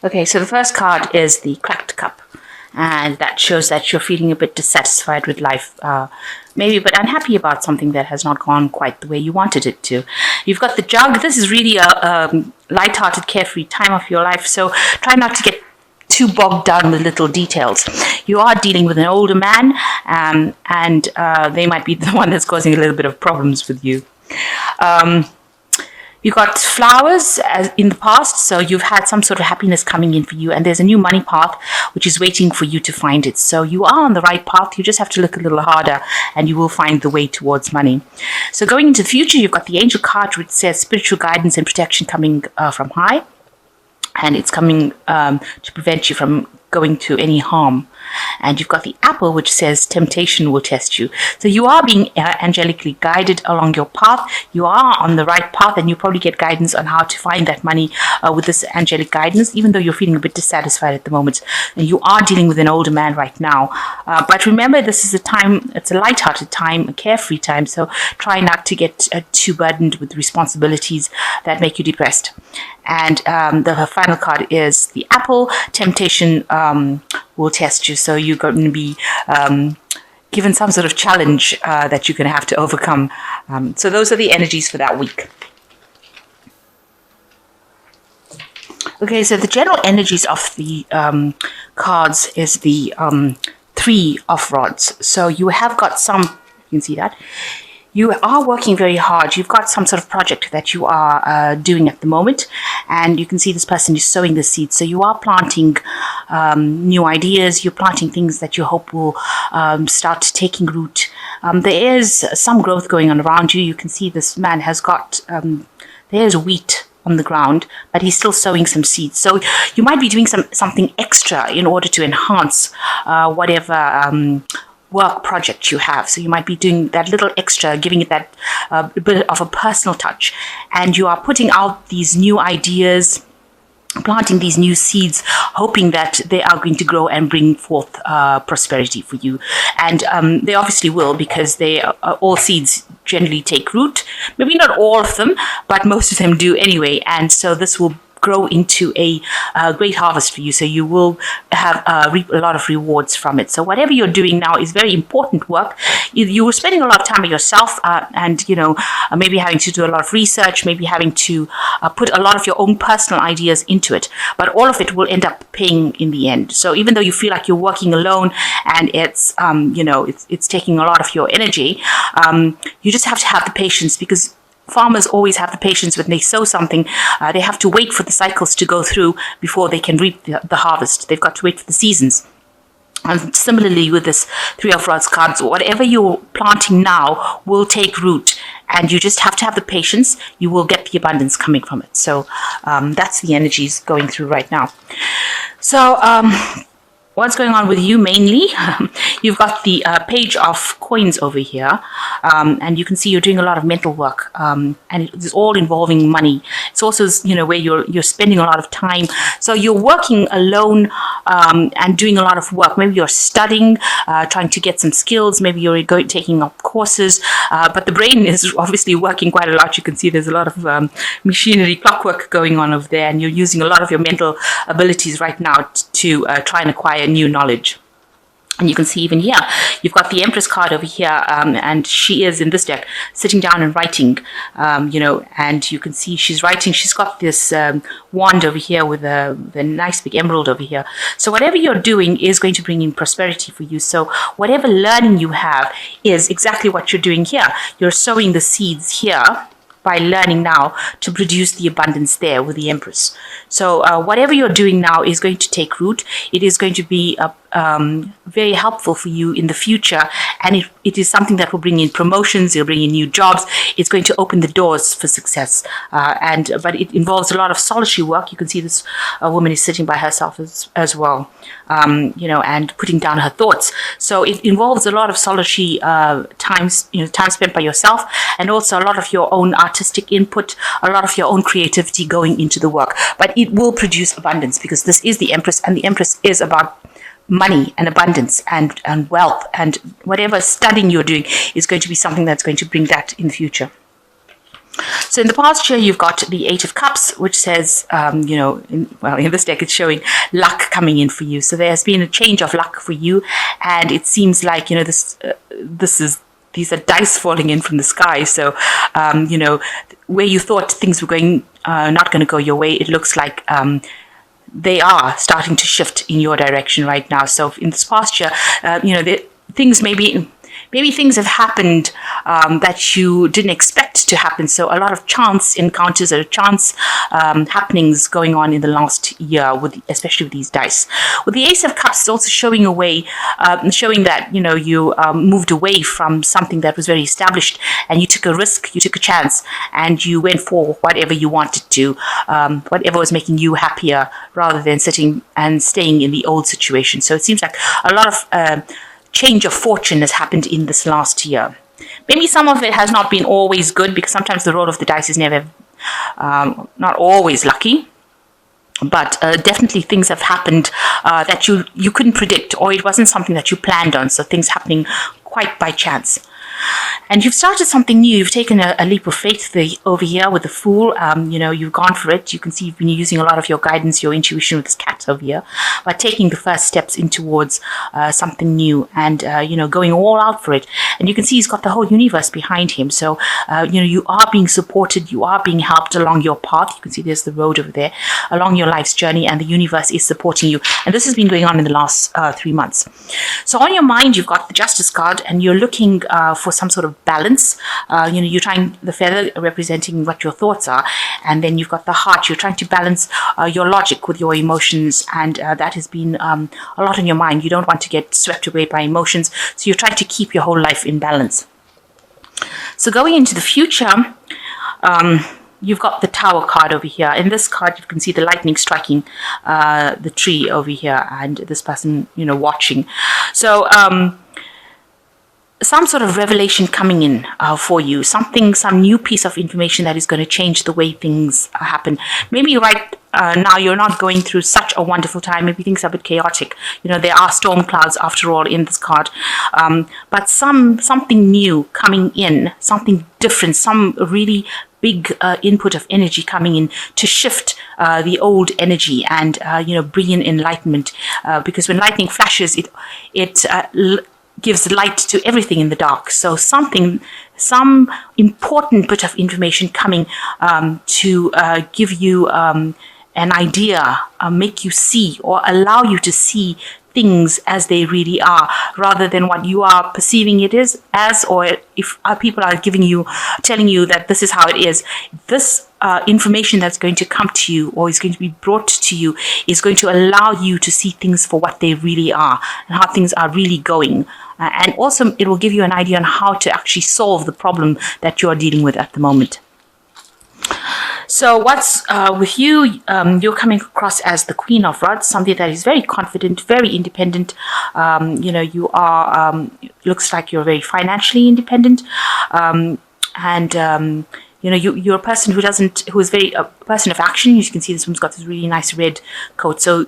Okay, so the first card is the cracked cup. And that shows that you're feeling a bit dissatisfied with life, maybe a bit unhappy about something that has not gone quite the way you wanted it to. You've got the jug. This is really a light-hearted, carefree time of your life, so try not to get too bogged down with little details. You are dealing with an older man, and they might be the one that's causing a little bit of problems with you. You got flowers as in the past, so you've had some sort of happiness coming in for you, and there's a new money path which is waiting for you to find it. So you are on the right path. You just have to look a little harder, and you will find the way towards money. So going into the future, you've got the angel card which says spiritual guidance and protection coming from high, and it's coming to prevent you from going to any harm. And you've got the apple which says temptation will test you. So you are being angelically guided along your path. You are on the right path, and you probably get guidance on how to find that money with this angelic guidance, even though you're feeling a bit dissatisfied at the moment. And you are dealing with an older man right now. But remember, this is a time, it's a light-hearted time, a carefree time, so try not to get too burdened with responsibilities that make you depressed. And the final card is the apple. Temptation will test you, so you're going to be given some sort of challenge that you're going to have to overcome. So those are the energies for that week. Okay, so the general energies of the cards is the Three of Rods. So you have got some, you can see that. You are working very hard. You've got some sort of project that you are doing at the moment, and you can see this person is sowing the seeds. So you are planting new ideas. You're planting things that you hope will start taking root. There is some growth going on around you. You can see this man has got, there's wheat on the ground, but he's still sowing some seeds. So you might be doing something extra in order to enhance whatever work project you have. So you might be doing that little extra, giving it that bit of a personal touch, and you are putting out these new ideas, planting these new seeds, hoping that they are going to grow and bring forth prosperity for you. And they obviously will, because all seeds generally take root. Maybe not all of them, but most of them do anyway. And so this will grow into a great harvest for you. So you will have reap a lot of rewards from it. So whatever you're doing now is very important work. You were spending a lot of time with yourself, and maybe having to do a lot of research, maybe having to put a lot of your own personal ideas into it. But all of it will end up paying in the end. So even though you feel like you're working alone and it's it's taking a lot of your energy, you just have to have the patience, because farmers always have the patience when they sow something. They have to wait for the cycles to go through before they can reap the harvest. They've got to wait for the seasons. And similarly with this Three of Rods cards, whatever you're planting now will take root, and you just have to have the patience. You will get the abundance coming from it. So that's the energies going through right now. So what's going on with you mainly? You've got the page of coins over here, and you can see you're doing a lot of mental work, and it's all involving money. It's also where you're spending a lot of time. So you're working alone and doing a lot of work. Maybe you're studying, trying to get some skills. Maybe you're taking up courses, but the brain is obviously working quite a lot. You can see there's a lot of machinery, clockwork going on over there, and you're using a lot of your mental abilities right now to try and acquire new knowledge. And you can see even here, you've got the Empress card over here, and she is in this deck sitting down and writing, and you can see she's writing. She's got this wand over here with the nice big emerald over here. So whatever you're doing is going to bring in prosperity for you. So whatever learning you have is exactly what you're doing here. You're sowing the seeds here by learning now to produce the abundance there with the Empress. So whatever you're doing now is going to take root. It is going to be very helpful for you in the future, and it is something that will bring in promotions, it'll bring in new jobs, it's going to open the doors for success, but it involves a lot of solitary work. You can see this woman is sitting by herself as well, and putting down her thoughts. So it involves a lot of solitary time spent by yourself, and also a lot of your own artistic input, a lot of your own creativity going into the work. But it will produce abundance, because this is the Empress, and the Empress is about money and abundance and wealth, and whatever studying you're doing is going to be something that's going to bring that in the future. So in the past year, you've got the Eight of Cups, which says, in this deck, it's showing luck coming in for you. So there's been a change of luck for you, and it seems like these are dice falling in from the sky. So where you thought things were going not going to go your way, it looks like they are starting to shift in your direction right now. So in this past year, things maybe things have happened that you didn't expect to happen. So a lot of chance encounters or chance happenings going on in the last year, especially with these dice. With the Ace of Cups, it's also showing showing that you moved away from something that was very established, and you took a risk, you took a chance, and you went for whatever you wanted to, whatever was making you happier, rather than sitting and staying in the old situation. So it seems like a lot of change of fortune has happened in this last year. Maybe some of it has not been always good, because sometimes the roll of the dice is never, not always lucky. But definitely things have happened that you couldn't predict, or it wasn't something that you planned on. So things happening quite by chance. And you've started something new. You've taken a leap of faith over here with the Fool. You've gone for it. You can see you've been using a lot of your guidance, your intuition with this cat over here, by taking the first steps in towards something new, and going all out for it. And you can see he's got the whole universe behind him. So you are being supported. You are being helped along your path. You can see there's the road over there along your life's journey, and the universe is supporting you. And this has been going on in the last 3 months. So on your mind, you've got the Justice card, and you're looking for some sort of balance. You're trying the feather representing what your thoughts are, and then you've got the heart. You're trying to balance your logic with your emotions, and that has been a lot on your mind. You don't want to get swept away by emotions, so you're trying to keep your whole life in balance. So going into the future, you've got the Tower card over here. In this card, you can see the lightning striking the tree over here, and this person, watching. So some sort of revelation coming in for you, some new piece of information that is going to change the way things happen. Maybe right now you're not going through such a wonderful time. Maybe things are a bit chaotic. There are storm clouds after all in this card, but something new coming in, something different, some really big input of energy coming in to shift the old energy and bring in enlightenment, because when lightning flashes, it gives light to everything in the dark. So some important bit of information coming to give you an idea, make you see, or allow you to see things as they really are, rather than what you are perceiving it as, or if people are telling you that this is how it is. This information that's going to come to you, or is going to be brought to you, is going to allow you to see things for what they really are, and how things are really going. And also it will give you an idea on how to actually solve the problem that you are dealing with at the moment. So what's with you, you're coming across as the Queen of Rods, somebody that is very confident, very independent. You are, looks like you're very financially independent. You're a person who is very a person of action. You can see this one's got this really nice red coat. So,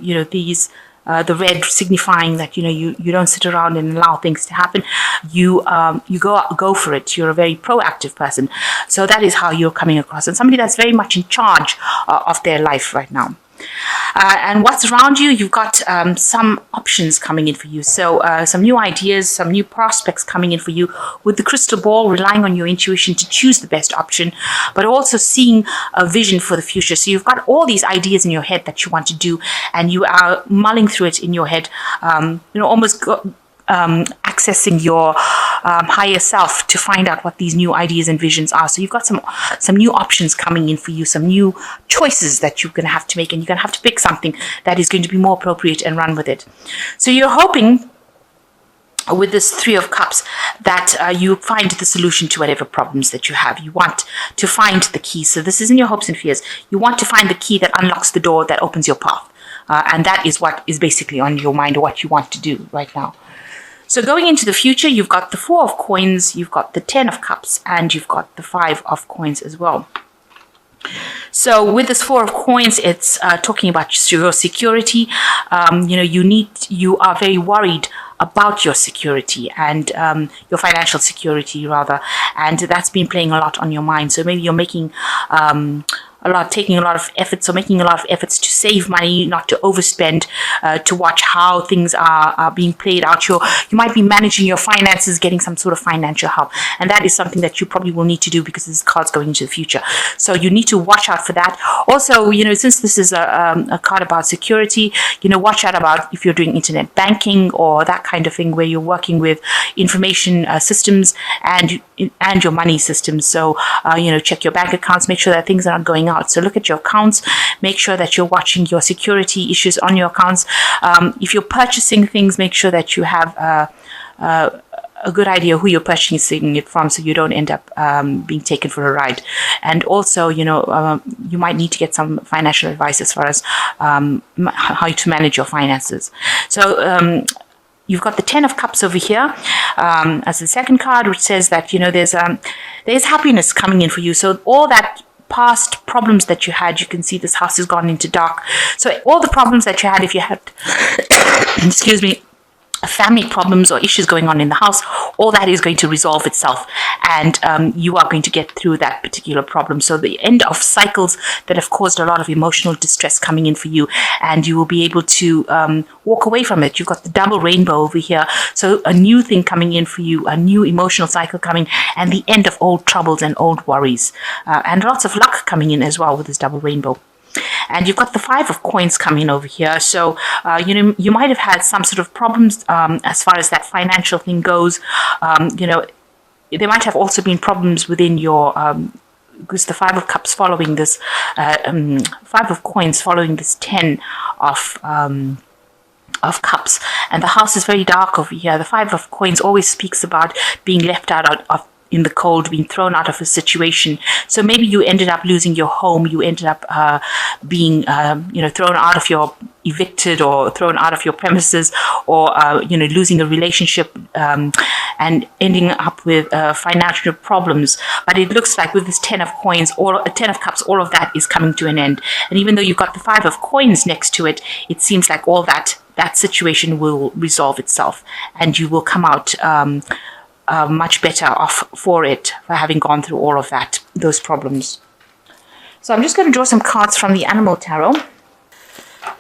the red signifying that you don't sit around and allow things to happen. You go for it. You're a very proactive person. So that is how you're coming across, and somebody that's very much in charge of their life right now. And what's around you, you've got some options coming in for you. So some new ideas, some new prospects coming in for you with the crystal ball, relying on your intuition to choose the best option, but also seeing a vision for the future. So you've got all these ideas in your head that you want to do, and you are mulling through it in your head, accessing your higher self to find out what these new ideas and visions are. So you've got some new options coming in for you, some new choices that you're going to have to make, and you're going to have to pick something that is going to be more appropriate and run with it. So you're hoping with this Three of Cups that you find the solution to whatever problems that you have. You want to find the key. So this isn't your hopes and fears. You want to find the key that unlocks the door that opens your path. And that is what is basically on your mind, or what you want to do right now. So going into the future, you've got the Four of Coins, you've got the Ten of Cups, and you've got the Five of Coins as well. So with this Four of Coins, it's talking about your security. You are very worried about your security and your financial security rather, and that's been playing a lot on your mind. So maybe you're making taking a lot of efforts, or making a lot of efforts to save money, not to overspend, to watch how things are being played out. You might be managing your finances, getting some sort of financial help, and that is something that you probably will need to do because this card's going into the future. So you need to watch out for that. Also, since this is a card about security, watch out about if you're doing internet banking or that kind of thing where you're working with information systems and your money systems. So check your bank accounts, make sure that things are not going out. So look at your accounts, make sure that you're watching your security issues on your accounts. If you're purchasing things, make sure that you have a good idea who you're purchasing it from, so you don't end up being taken for a ride. And also, you might need to get some financial advice as far as how to manage your finances. So you've got the Ten of Cups over here as the second card, which says that there's happiness coming in for you. So all that past problems that you had, you can see this house has gone into dark. So all the problems that you had, if you had, excuse me, family problems or issues going on in the house, all that is going to resolve itself, and you are going to get through that particular problem. So the end of cycles that have caused a lot of emotional distress coming in for you, and you will be able to walk away from it. You've got the double rainbow over here, so a new thing coming in for you, a new emotional cycle coming, and the end of old troubles and old worries, and lots of luck coming in as well with this double rainbow. And you've got the Five of Coins coming over here. So, you might have had some sort of problems as far as that financial thing goes. There might have also been problems within your, because the Five of Cups following this, Five of Coins following this Ten of Cups. And the house is very dark over here. The Five of Coins always speaks about being left out of in the cold, being thrown out of a situation. So maybe you ended up losing your home, you ended up being thrown out of your, evicted or thrown out of your premises, or losing a relationship and ending up with financial problems. But it looks like with this Ten of Coins, Ten of Cups, all of that is coming to an end. And even though you've got the Five of Coins next to it, it seems like all that situation will resolve itself, and you will come out much better off for having gone through all of those problems. So I'm just going to draw some cards from the Animal Tarot.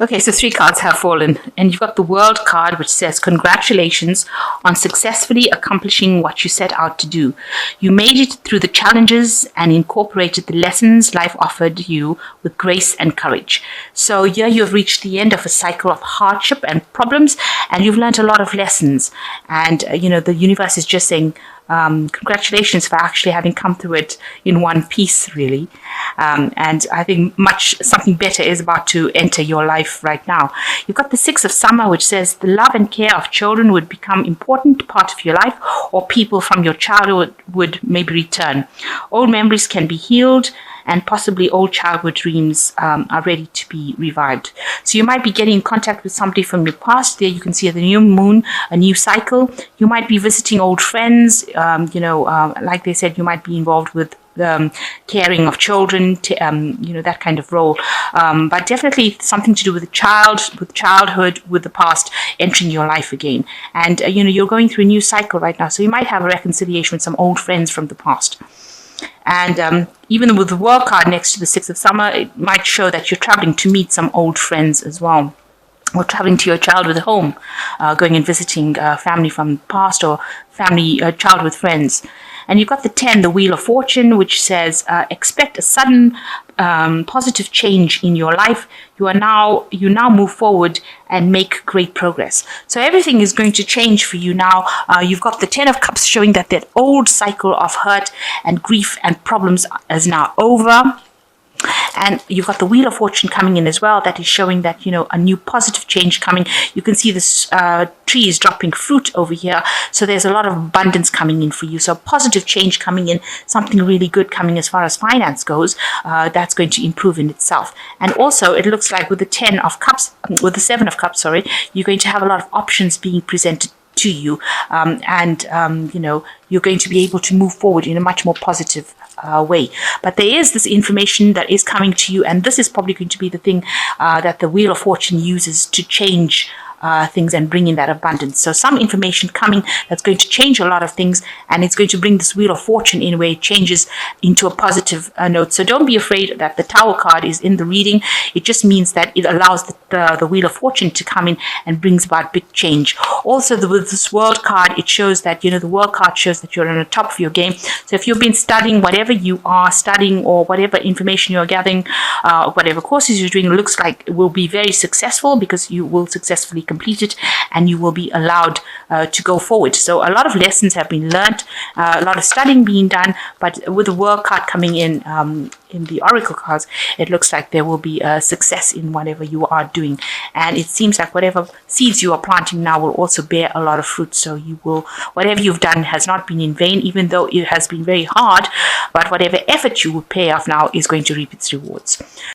Okay, so 3 cards have fallen, and you've got the World card, which says, congratulations on successfully accomplishing what you set out to do. You made it through the challenges and incorporated the lessons life offered you with grace and courage. So here you have reached the end of a cycle of hardship and problems, and you've learned a lot of lessons. And, the universe is just saying, congratulations for actually having come through it in one piece, really. And I think something better is about to enter your life right now. You've got the Six of Summer, which says the love and care of children would become important part of your life, or people from your childhood would maybe return. Old memories can be healed, and possibly old childhood dreams are ready to be revived. So you might be getting in contact with somebody from your past. There you can see the new moon, a new cycle. You might be visiting old friends. Like they said, you might be involved with caring of children, that kind of role. But definitely something to do with childhood, with the past entering your life again. And, you're going through a new cycle right now. So you might have a reconciliation with some old friends from the past. And even with the World card next to the Six of Summer, it might show that you're traveling to meet some old friends as well, or traveling to your childhood home, going and visiting family from the past, or childhood friends. And you've got the 10, the Wheel of Fortune, which says, expect a sudden positive change in your life. You now move forward and make great progress. So everything is going to change for you now. You've got the 10 of Cups showing that old cycle of hurt and grief and problems is now over. And you've got the Wheel of Fortune coming in as well. That is showing that, a new positive change coming. You can see this tree is dropping fruit over here. So there's a lot of abundance coming in for you. So positive change coming in, something really good coming as far as finance goes. That's going to improve in itself. And also it looks like with the 10 of Cups, with the 7 of Cups, you're going to have a lot of options being presented to you. You're going to be able to move forward in a much more positive way. But there is this information that is coming to you, and this is probably going to be the thing that the Wheel of Fortune uses to change things and bring in that abundance. So some information coming that's going to change a lot of things, and it's going to bring this Wheel of Fortune in where it changes into a positive note. So don't be afraid that the Tower card is in the reading. It just means that it allows the Wheel of Fortune to come in and brings about big change. Also, with this World card, it shows that, the World card shows that you're on the top of your game. So if you've been studying, whatever you are studying or whatever information you're gathering, whatever courses you're doing, looks like it will be very successful, because you will successfully complete it and you will be allowed to go forward. So a lot of lessons have been learned, a lot of studying being done, but with the World card coming in the Oracle cards, it looks like there will be a success in whatever you are doing. And it seems like whatever seeds you are planting now will also bear a lot of fruit. So whatever you've done has not been in vain, even though it has been very hard, but whatever effort you will pay off now is going to reap its rewards.